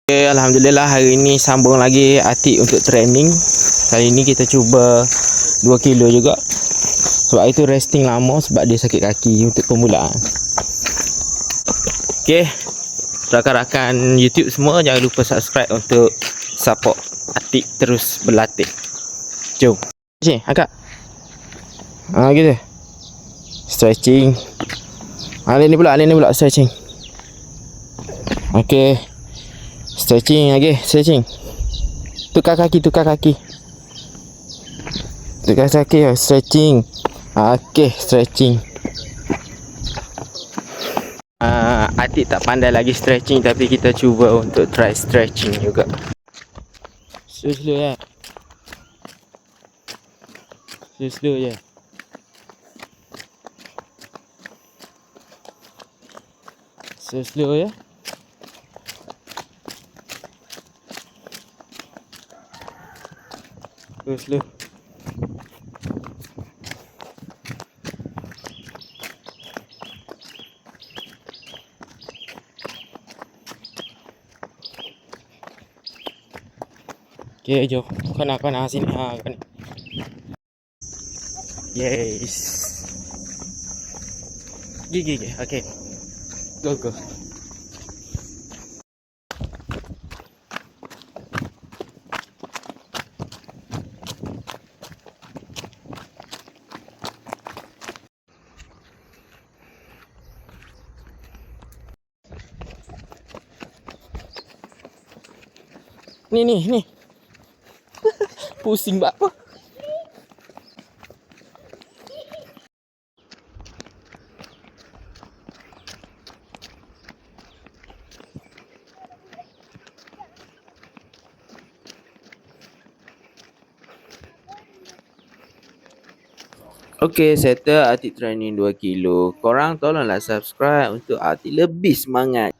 Okay, Alhamdulillah hari ni sambung lagi Atik untuk training. Kali ni kita cuba 2 kilo juga. Sebab itu resting lama sebab dia sakit kaki untuk permulaan. Okay, rakan-rakan YouTube semua jangan lupa subscribe untuk support Atik terus berlatih. Jom. Stretching, angkat. Gitu. Stretching. Ni pula stretching. Okay. Stretching lagi, stretching. Tukar kaki. Stretching. Okay, stretching. Atik tak pandai lagi stretching, tapi kita cuba untuk try stretching juga. Slow ya. Slow je. Slow ya. Slow. Okay, jom. Kau nak sini. Kau ni. Yes. Gigi. Okay. Go. Ni. Pusing buat apa? Okay, settle Atik training 2 kilo. Korang tolonglah subscribe untuk Atik lebih semangat.